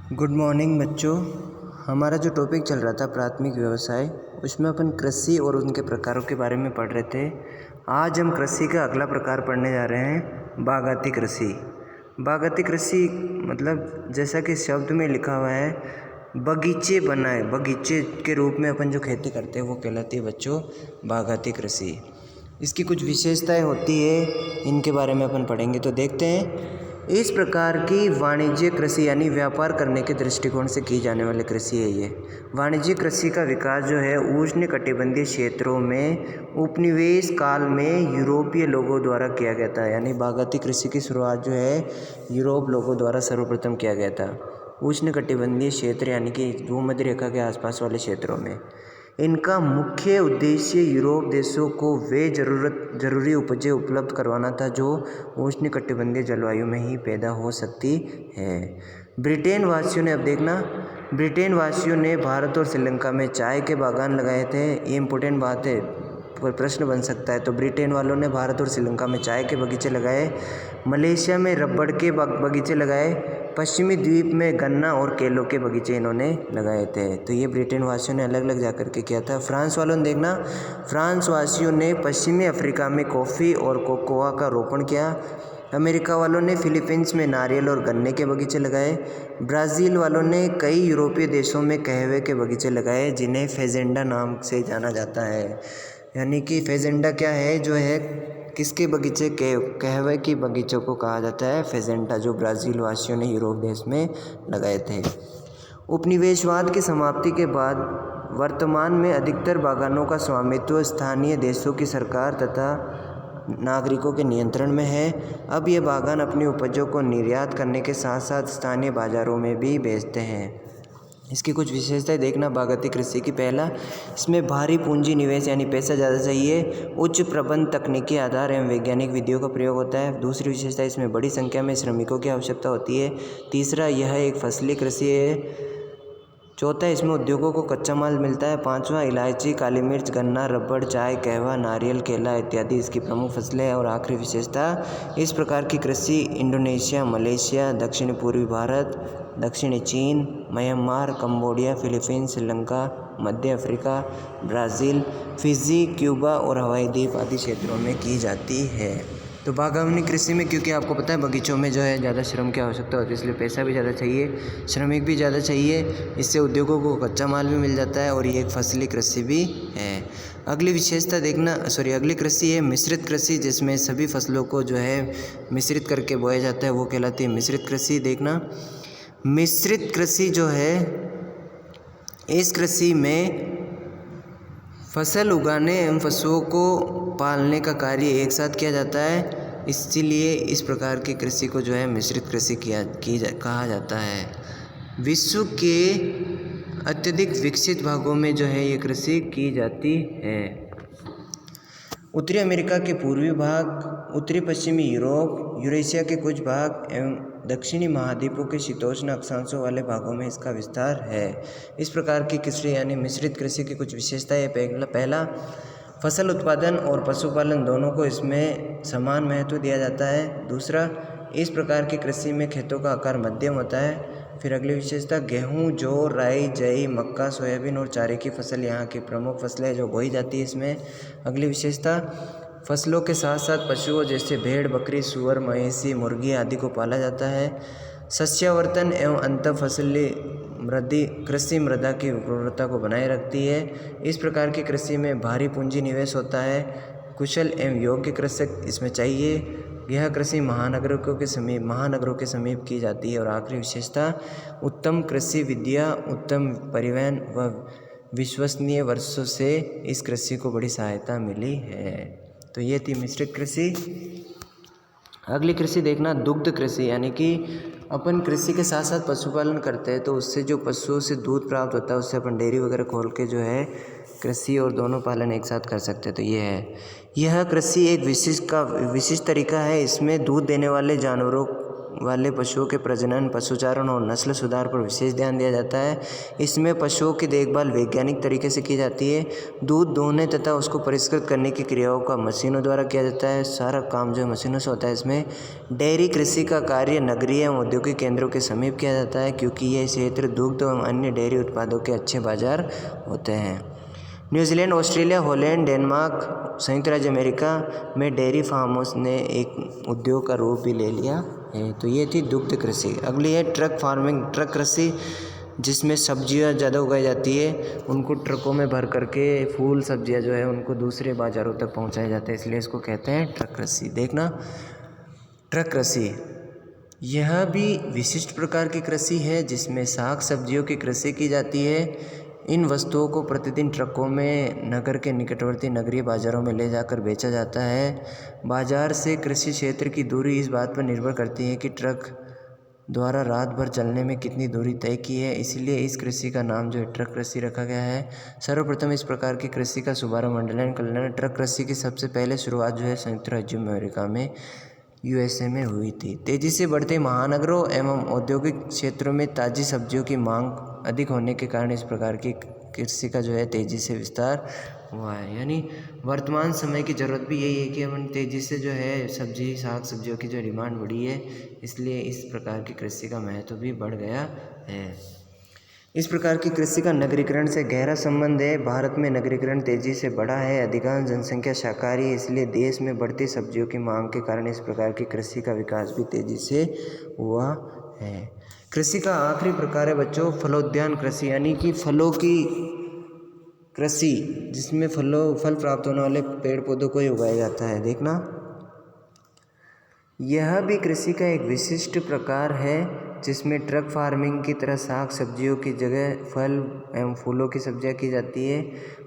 Good morning बच्चों। हमारा जो टॉपिक चल रहा था प्राथमिक व्यवसाय, उसमें अपन कृषि और उनके प्रकारों के बारे में पढ़ रहे थे। आज हम कृषि का अगला प्रकार पढ़ने जा रहे हैं, बागाती कृषि। बागाती कृषि मतलब जैसा कि शब्द में लिखा हुआ है, बगीचे बनाए, बगीचे के रूप में अपन जो खेती करते हैं वो कहलाती है बच्चों बागाती कृषि। इसकी कुछ विशेषताएं होती है, इनके बारे में अपन पढ़ेंगे। तो देखते हैं। इस प्रकार की वाणिज्य कृषि यानी व्यापार करने के दृष्टिकोण से की जाने वाली कृषि है ये। वाणिज्य कृषि का विकास जो है उष्णकटिबंधीय क्षेत्रों में उपनिवेश काल में यूरोपीय लोगों द्वारा किया गया था। यानी बागाती कृषि की शुरुआत जो है यूरोप लोगों द्वारा सर्वप्रथम किया गया था। उष्णकटिबंधीय क्षेत्र यानी कि भूमध्य रेखा के आसपास वाले क्षेत्रों में। इनका मुख्य उद्देश्य यूरोप देशों को वे जरूरी उपजें उपलब्ध करवाना था जो उष्णकटिबंधीय जलवायु में ही पैदा हो सकती है। ब्रिटेन वासियों ने, अब देखना, ब्रिटेन वासियों ने भारत और श्रीलंका में चाय के बागान लगाए थे। ये इम्पोर्टेंट बात है, पर प्रश्न बन सकता है। तो ब्रिटेन वालों ने भारत और श्रीलंका में चाय के बगीचे लगाए, मलेशिया में रबड़ के बगीचे लगाए, पश्चिमी द्वीप में गन्ना और केलों के बगीचे इन्होंने लगाए थे। तो ये ब्रिटेन वासियों ने अलग अलग जाकर के किया था। फ्रांस वालों ने, देखना, फ्रांस वासियों ने पश्चिमी अफ्रीका में कॉफ़ी और कोकोआ का रोपण किया। अमेरिका वालों ने फिलीपींस में नारियल और गन्ने के बगीचे लगाए। ब्राज़ील वालों ने कई यूरोपीय देशों में कहवे के बगीचे लगाए, जिन्हें फेजेंडा नाम से जाना जाता है। यानी कि फेजेंडा क्या है, जो है किसके बगीचे के, कहवे की बगीचों को कहा जाता है फेजेंडा, जो ब्राज़ील वासियों ने यूरोप देश में लगाए थे। उपनिवेशवाद की समाप्ति के बाद वर्तमान में अधिकतर बागानों का स्वामित्व स्थानीय देशों की सरकार तथा नागरिकों के नियंत्रण में है। अब ये बागान अपनी उपजों को निर्यात करने के साथ साथ स्थानीय बाज़ारों में भी बेचते हैं। इसकी कुछ विशेषताएं देखना बागाती कृषि की। पहला, इसमें भारी पूंजी निवेश यानी पैसा ज़्यादा चाहिए, उच्च प्रबंध तकनीकी आधार एवं वैज्ञानिक विधियों का प्रयोग होता है। दूसरी विशेषता, इसमें बड़ी संख्या में श्रमिकों की आवश्यकता होती है। तीसरा, यह एक फसली कृषि है। चौथा, इसमें उद्योगों को कच्चा माल मिलता है। पांचवा, इलायची, काली मिर्च, गन्ना, रबड़, चाय, कहवा, नारियल, केला इत्यादि इसकी प्रमुख फसलें हैं। और आखिरी विशेषता, इस प्रकार की कृषि इंडोनेशिया, मलेशिया, दक्षिण पूर्वी भारत, दक्षिणी चीन, म्यांमार, कंबोडिया, फिलीपींस, श्रीलंका, मध्य अफ्रीका, ब्राज़ील, फिजी, क्यूबा और हवाई द्वीप आदि क्षेत्रों में की जाती है। तो बागवानी कृषि में, क्योंकि आपको पता है बगीचों में जो है ज़्यादा श्रम की आवश्यकता होती है, इसलिए पैसा भी ज़्यादा चाहिए, श्रमिक भी ज़्यादा चाहिए। इससे उद्योगों को कच्चा माल भी मिल जाता है और ये एक फसली कृषि भी है। अगली विशेषता देखना, अगली कृषि है मिश्रित कृषि, जिसमें सभी फसलों को जो है मिश्रित करके बोया जाता है, वो कहलाती है मिश्रित कृषि। देखना, मिश्रित कृषि जो है, इस कृषि में फसल उगाने एवं पशुओं को पालने का कार्य एक साथ किया जाता है, इसलिए इस प्रकार की कृषि को जो है मिश्रित कृषि कहा जाता है। विश्व के अत्यधिक विकसित भागों में जो है ये कृषि की जाती है। उत्तरी अमेरिका के पूर्वी भाग, उत्तरी पश्चिमी यूरोप, यूरेशिया के कुछ भाग एवं दक्षिणी महाद्वीपों के शीतोष्ण अक्षांशों वाले भागों में इसका विस्तार है। इस प्रकार की कृषि यानी मिश्रित कृषि की कुछ विशेषताएं। पहला, फसल उत्पादन और पशुपालन दोनों को इसमें समान महत्व दिया जाता है। दूसरा, इस प्रकार की कृषि में खेतों का आकार मध्यम होता है। फिर अगली विशेषता, गेहूँ, जौ, राई, जई, मक्का, सोयाबीन और चारे की फसल यहाँ की प्रमुख फसलें जो बोई जाती है इसमें। अगली विशेषता, फसलों के साथ साथ पशुओं जैसे भेड़, बकरी, सूअर, मवेशी, मुर्गी आदि को पाला जाता है। सस्यावर्तन एवं अंतर फसली कृषि मृदा की उर्वरता को बनाए रखती है। इस प्रकार की कृषि में भारी पूंजी निवेश होता है, कुशल एवं योग्य कृषक इसमें चाहिए। यह कृषि महानगरों के समीप की जाती है। और आखिरी विशेषता, उत्तम कृषि विद्या, उत्तम परिवहन व विश्वसनीय वर्षों से इस कृषि को बड़ी सहायता मिली है। तो ये थी मिश्रित कृषि। अगली कृषि देखना, दुग्ध कृषि, यानी कि अपन कृषि के साथ साथ पशुपालन करते हैं, तो उससे जो पशुओं से दूध प्राप्त होता है उससे अपन डेयरी वगैरह खोल के जो है कृषि और दोनों पालन एक साथ कर सकते हैं। तो ये है, यह कृषि एक विशिष्ट तरीका है। इसमें दूध देने वाले जानवरों वाले पशुओं के प्रजनन, पशुचारण और नस्ल सुधार पर विशेष ध्यान दिया जाता है। इसमें पशुओं की देखभाल वैज्ञानिक तरीके से की जाती है। दूध दोहने तथा उसको परिष्कृत करने की क्रियाओं का मशीनों द्वारा किया जाता है। सारा काम जो है मशीनों से होता है। इसमें डेयरी कृषि का कार्य नगरीय एवं औद्योगिक केंद्रों के समीप किया जाता है, क्योंकि यह क्षेत्र दुग्ध एवं अन्य डेयरी उत्पादों के अच्छे बाजार होते हैं। न्यूजीलैंड, ऑस्ट्रेलिया, हॉलैंड, डेनमार्क, संयुक्त राज्य अमेरिका में डेयरी फार्मर्स ने एक उद्योग का रूप भी ले लिया है। तो ये थी दुग्ध कृषि। अगली है ट्रक फार्मिंग, ट्रक कृषि, जिसमें सब्जियां ज़्यादा उगाई जाती है। उनको ट्रकों में भर करके फूल सब्जियां जो है उनको दूसरे बाज़ारों तक पहुंचाया जाता है, इसलिए इसको कहते हैं ट्रक कृषि। देखना, ट्रक कृषि यह भी विशिष्ट प्रकार की कृषि है जिसमें साग सब्जियों की कृषि की जाती है। इन वस्तुओं को प्रतिदिन ट्रकों में नगर के निकटवर्ती नगरीय बाज़ारों में ले जाकर बेचा जाता है। बाज़ार से कृषि क्षेत्र की दूरी इस बात पर निर्भर करती है कि ट्रक द्वारा रात भर चलने में कितनी दूरी तय की है, इसलिए इस कृषि का नाम जो है ट्रक कृषि रखा गया है। सर्वप्रथम इस प्रकार की कृषि का शुभारंभ कल्याण ट्रक कृषि की सबसे पहले शुरुआत जो है संयुक्त राज्य अमेरिका में USA में हुई थी। तेज़ी से बढ़ते महानगरों एवं औद्योगिक क्षेत्रों में ताज़ी सब्जियों की मांग अधिक होने के कारण इस प्रकार की कृषि का जो है तेज़ी से विस्तार हुआ है। यानी वर्तमान समय की ज़रूरत भी यही है कि हम तेज़ी से जो है साग सब्जियों की जो डिमांड बढ़ी है, इसलिए इस प्रकार की कृषि का महत्व भी बढ़ गया है। इस प्रकार की कृषि का नगरीकरण से गहरा संबंध है। भारत में नगरीकरण तेजी से बढ़ा है। अधिकांश जनसंख्या शाकाहारी है, इसलिए देश में बढ़ती सब्जियों की मांग के कारण इस प्रकार की कृषि का विकास भी तेजी से हुआ है। कृषि का आखिरी प्रकार है बच्चों फलोद्यान कृषि, यानी कि फलों की कृषि, जिसमें फल प्राप्त होने वाले पेड़ पौधों को ही उगाया जाता है। देखना, यह भी कृषि का एक विशिष्ट प्रकार है जिसमें ट्रक फार्मिंग की तरह साग सब्जियों की जगह फल एवं फूलों की सब्जियां की जाती है।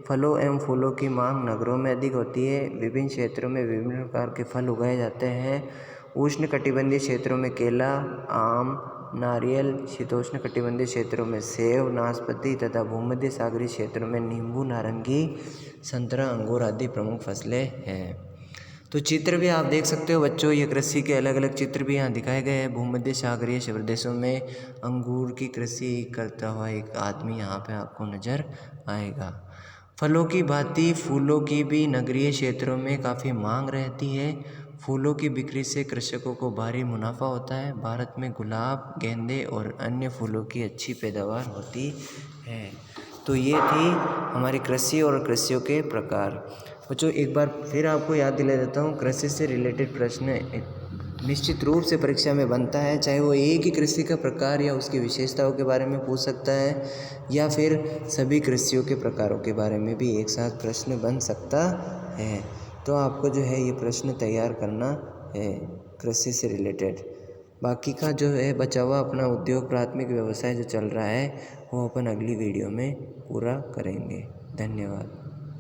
फलों एवं फूलों की मांग नगरों में अधिक होती है। विभिन्न क्षेत्रों में विभिन्न प्रकार के फल उगाए जाते हैं। उष्णकटिबंधीय क्षेत्रों में केला, आम, नारियल, शीतोष्ण कटिबंधीय क्षेत्रों में सेब, नाशपाती तथा भूमध्य सागरीय क्षेत्रों में नींबू, नारंगी, संतरा, अंगूर आदि प्रमुख फसलें हैं। तो चित्र भी आप देख सकते हो बच्चों, ये कृषि के अलग अलग चित्र भी यहाँ दिखाए गए हैं। भूमध्य सागरीय प्रदेशों में अंगूर की कृषि करता हुआ एक आदमी यहाँ पे आपको नज़र आएगा। फलों की भांति फूलों की भी नगरीय क्षेत्रों में काफ़ी मांग रहती है। फूलों की बिक्री से कृषकों को भारी मुनाफा होता है। भारत में गुलाब, गेंदे और अन्य फूलों की अच्छी पैदावार होती है। तो ये थी हमारी कृषि और कृषियों के प्रकार। बच्चों एक बार फिर आपको याद दिला देता हूँ, कृषि से रिलेटेड प्रश्न निश्चित रूप से परीक्षा में बनता है, चाहे वो एक ही कृषि का प्रकार या उसकी विशेषताओं के बारे में पूछ सकता है, या फिर सभी कृषियों के प्रकारों के बारे में भी एक साथ प्रश्न बन सकता है। तो आपको जो है ये प्रश्न तैयार करना है कृषि से रिलेटेड। बाकी का जो है बचा हुआ अपना उद्योग प्राथमिक व्यवसाय जो चल रहा है वो अपन अगली वीडियो में पूरा करेंगे। धन्यवाद।